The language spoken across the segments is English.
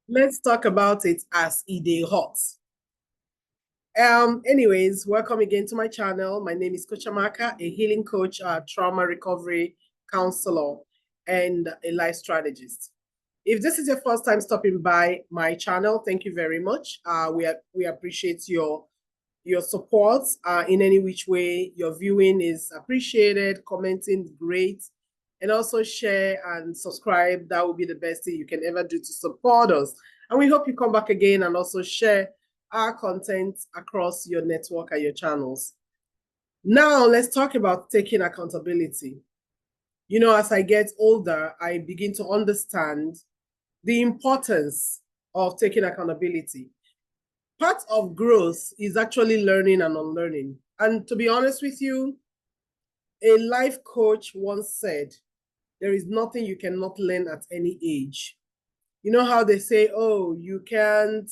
Let's talk about it as e dey hot. Anyways, welcome again to my channel. My name is Coach Amaka, a healing coach, trauma recovery counselor, and a life strategist. If this is your first time stopping by my channel, thank you very much. We appreciate your support in any which way. Your viewing is appreciated, commenting great, and also share and subscribe. That would be the best thing you can ever do to support us. And we hope you come back again and also share our content across your network and your channels. Now, let's talk about taking accountability. You know, as I get older, I begin to understand the importance of taking accountability. Part of growth is actually learning and unlearning. And to be honest with you, a life coach once said, there is nothing you cannot learn at any age. You know how they say, oh, you can't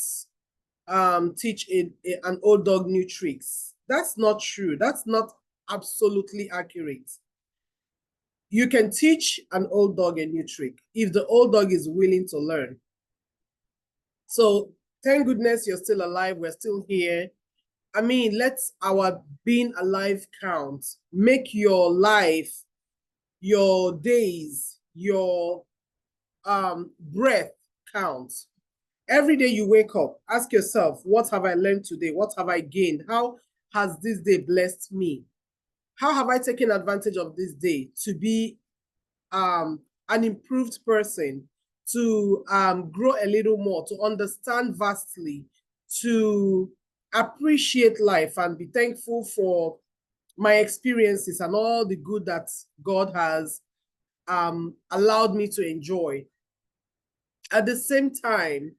teach an old dog new tricks. That's not true. That's not absolutely accurate. You can teach an old dog a new trick if the old dog is willing to learn. So thank goodness you're still alive. We're still here. I mean, let our being alive count. Make your life, your days, your breath count. Every day you wake up, ask yourself, what have I learned today? What have I gained? How has this day blessed me? How have I taken advantage of this day to be an improved person, to grow a little more, to understand vastly, to appreciate life and be thankful for my experiences and all the good that God has allowed me to enjoy. At the same time,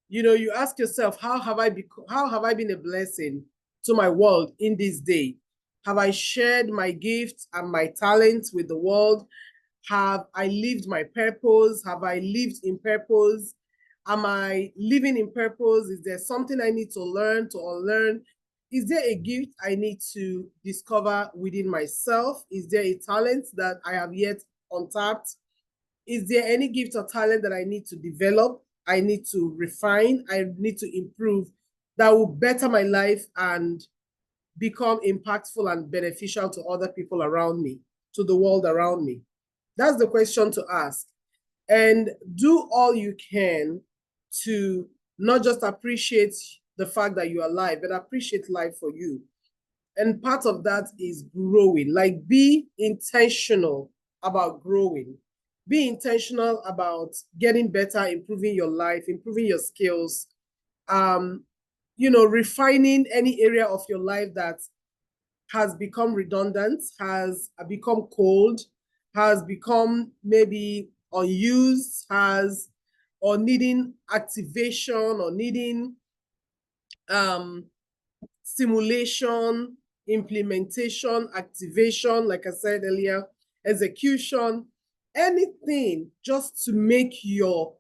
you know, you ask yourself, how have I been a blessing to my world in this day? Have I shared my gifts and my talents with the world? Have I lived my purpose? Have I lived in purpose? Am I living in purpose? Is there something I need to learn, to unlearn? Is there a gift I need to discover within myself? Is there a talent that I have yet untapped? Is there any gift or talent that I need to develop? I need to refine, I need to improve that will better my life and become impactful and beneficial to other people around me, to the world around me? That's the question to ask. And do all you can to not just appreciate the fact that you're alive, but appreciate life for you. And part of that is growing. Like, be intentional about growing. Be intentional about getting better, improving your life, improving your skills, refining any area of your life that has become redundant, has become cold, has become maybe unused, or needing activation or needing stimulation, implementation, activation, like I said earlier, execution, anything just to make your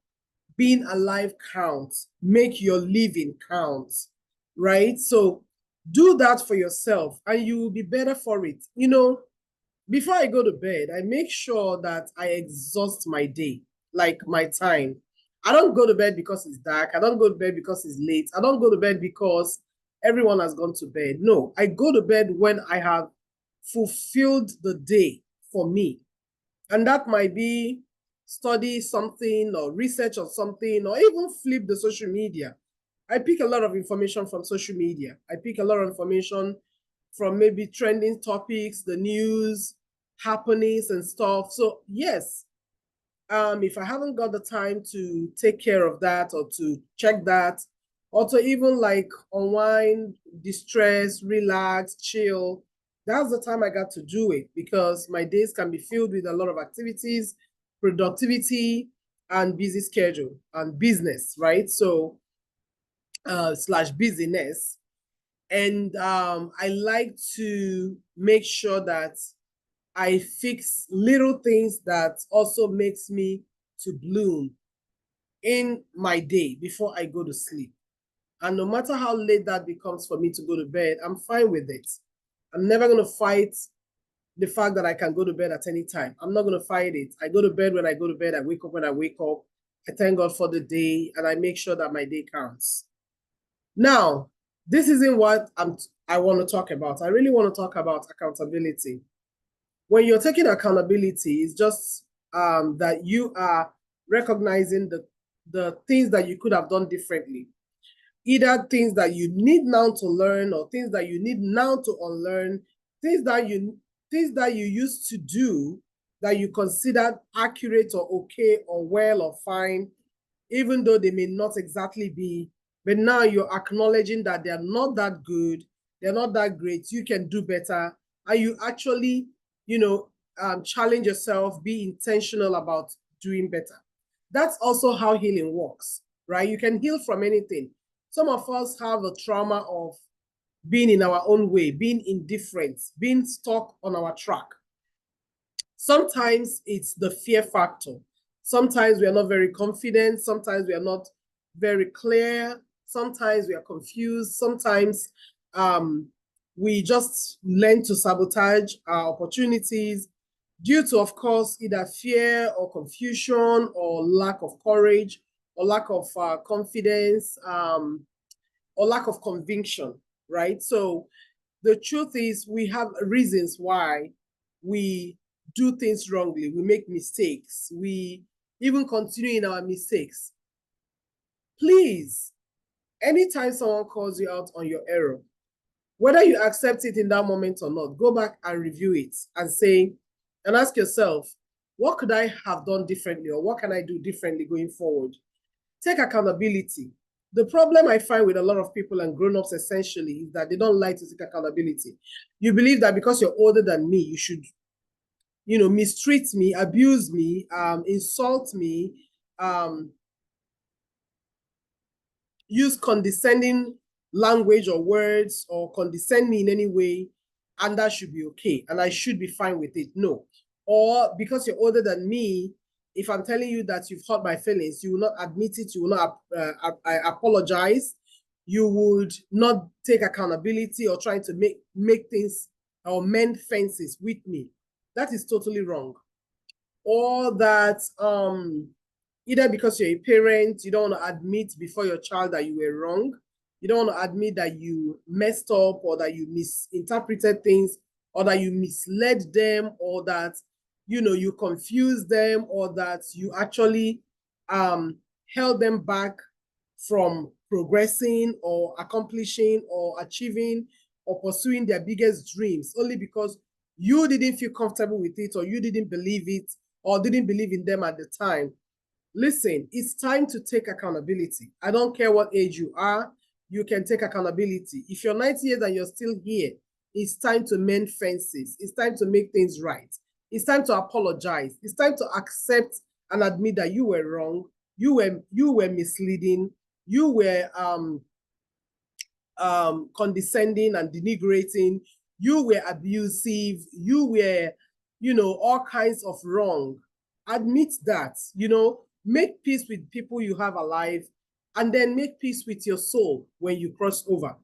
being alive count, make your living count, right? So do that for yourself and you will be better for it. You know, before I go to bed, I make sure that I exhaust my day, like my time. I don't go to bed because it's dark. I don't go to bed because it's late. I don't go to bed because everyone has gone to bed. No, I go to bed when I have fulfilled the day for me. And that might be study something or research on something or even flip the social media. I pick a lot of information from social media. I pick a lot of information from maybe trending topics, the news, happenings and stuff. So yes, if I haven't got the time to take care of that or to check that, or to even like unwind, distress, relax, chill, that's the time I got to do it because my days can be filled with a lot of activities, productivity, and busy schedule and business, right? So, slash busyness. And I like to make sure that I fix little things that also makes me to bloom in my day before I go to sleep. And no matter how late that becomes for me to go to bed, I'm fine with it. I'm never going to fight the fact that I can go to bed at any time. I'm not going to fight it. I go to bed when I go to bed. I wake up when I wake up. I thank God for the day, and I make sure that my day counts. Now, this isn't what I want to talk about. I really want to talk about accountability. When you're taking accountability, it's just that you are recognizing the things that you could have done differently. Either things that you need now to learn, or things that you need now to unlearn, things that you used to do that you considered accurate or okay or well or fine, even though they may not exactly be, but now you're acknowledging that they're not that good, they're not that great, you can do better, and you actually, challenge yourself, be intentional about doing better. That's also how healing works, right? You can heal from anything. Some of us have a trauma of being in our own way, being indifferent, being stuck on our track. Sometimes it's the fear factor. Sometimes we are not very confident. Sometimes we are not very clear. Sometimes we are confused. Sometimes we just learn to sabotage our opportunities due to, of course, either fear or confusion or lack of courage or lack of confidence or lack of conviction, right? So the truth is we have reasons why we do things wrongly. We make mistakes. We even continue in our mistakes. Please, anytime someone calls you out on your error, whether you accept it in that moment or not, go back and review it and ask yourself, what could I have done differently, or what can I do differently going forward? Take accountability. The problem I find with a lot of people and grown-ups essentially is that they don't like to take accountability. You believe that because you're older than me, you should, mistreat me, abuse me, insult me, use condescending language or words, or condescend me in any way, and that should be okay, and I should be fine with it. No. Or because you're older than me, if I'm telling you that you've hurt my feelings, you will not admit it, you will not apologize, you would not take accountability or trying to make things or mend fences with me. That is totally wrong. Or that either because you're a parent, you don't want to admit before your child that you were wrong, you don't want to admit that you messed up, or that you misinterpreted things, or that you misled them, or that you confused them, or that you actually held them back from progressing or accomplishing or achieving or pursuing their biggest dreams, only because you didn't feel comfortable with it, or you didn't believe it, or didn't believe in them at the time. Listen, it's time to take accountability. I don't care what age you are, you can take accountability. If you're 90 years and you're still here, it's time to mend fences. It's time to make things right. It's time to apologize. It's time to accept and admit that you were wrong. You were misleading. You were condescending and denigrating. You were abusive. You were, all kinds of wrong. Admit that, make peace with people you have alive, and then make peace with your soul when you cross over.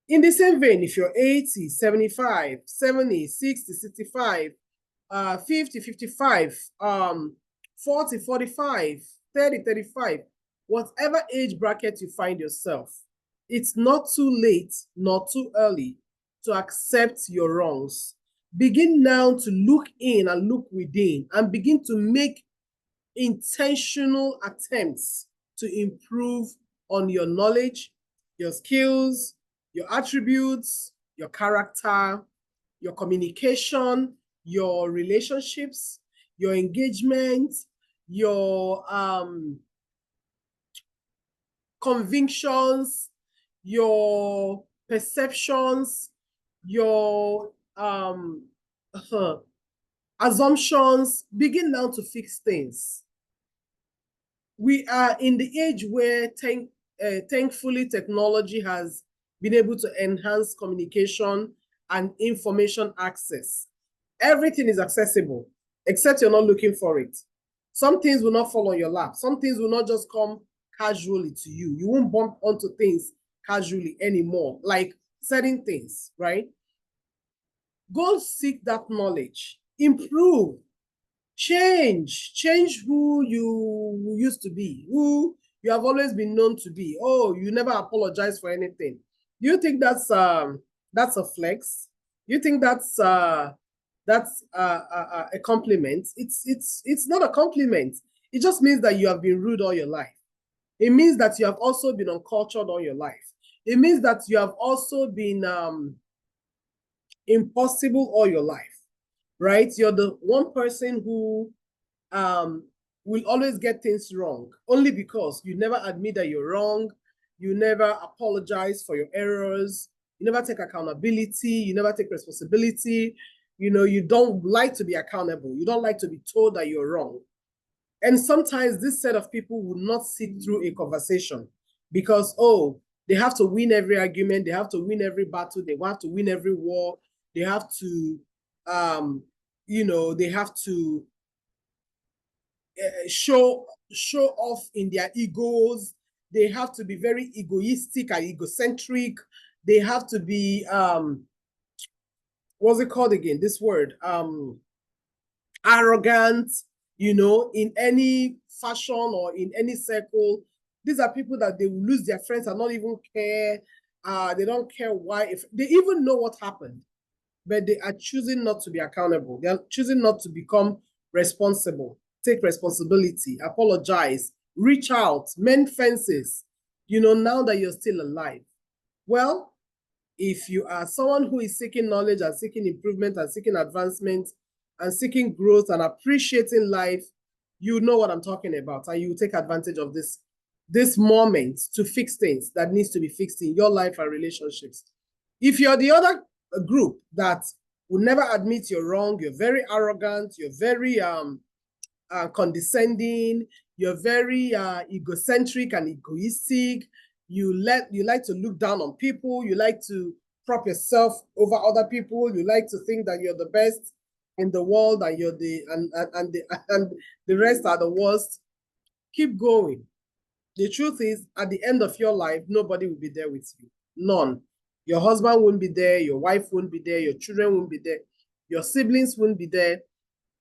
In the same vein, if you're 80, 75, 70, 60, 65, 50, 55, 40, 45, 30, 35, whatever age bracket you find yourself, it's not too late, not too early to accept your wrongs. Begin now to look in and look within, and begin to make intentional attempts to improve on your knowledge, your skills, your attributes, your character, your communication, your relationships, your engagement, your convictions, your perceptions, your assumptions. Begin now to fix things. We are in the age where thankfully technology has been able to enhance communication and information access. Everything is accessible, except you're not looking for it. Some things will not fall on your lap. Some things will not just come casually to you. You won't bump onto things casually anymore, like certain things, right? Go seek that knowledge, improve, Change who you used to be, who you have always been known to be. Oh, you never apologize for anything. You think that's a flex? You think that's a compliment? It's not a compliment. It just means that you have been rude all your life. It means that you have also been uncultured all your life. It means that you have also been impossible all your life, right? You're the one person who will always get things wrong only because you never admit that you're wrong. You never apologize for your errors. You never take accountability. You never take responsibility. You know, you don't like to be accountable. You don't like to be told that you're wrong. And sometimes this set of people will not sit through a conversation because, oh, they have to win every argument. They have to win every battle. They have to win every war. They have to, they have to show off in their egos. They have to be very egoistic and egocentric. They have to be, what's it called again? This word, arrogant, in any fashion or in any circle. These are people that they will lose their friends and not even care. They don't care why. If they even know what happened, but they are choosing not to be accountable. They are choosing not to become responsible, take responsibility, apologize, reach out, mend fences, now that you're still alive. Well, if you are someone who is seeking knowledge and seeking improvement and seeking advancement and seeking growth and appreciating life, you know what I'm talking about, and you take advantage of this moment to fix things that needs to be fixed in your life and relationships. If you're the other group that will never admit you're wrong, you're very arrogant, you're very condescending, you're very egocentric and egoistic, you like to look down on people, you like to prop yourself over other people, you like to think that you're the best in the world and you're and the rest are the worst. Keep going. The truth is, at the end of your life, nobody will be there with you. None. Your husband won't be there, your wife won't be there, your children won't be there, your siblings won't be there,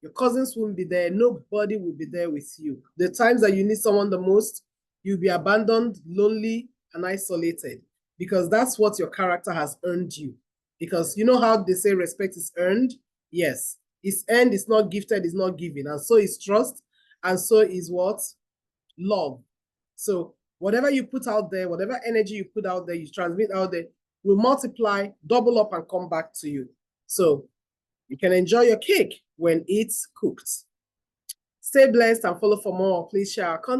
your cousins won't be there, nobody will be there with you. The times that you need someone the most, you'll be abandoned, lonely, and isolated, because that's what your character has earned you. Because you know how they say respect is earned? Yes. It's earned, it's not gifted, it's not given. And so is trust, and so is what? Love. So whatever you put out there, whatever energy you put out there, you transmit out there, will multiply, double up, and come back to you. So you can enjoy your cake when it's cooked. Stay blessed and follow for more. Please share our content.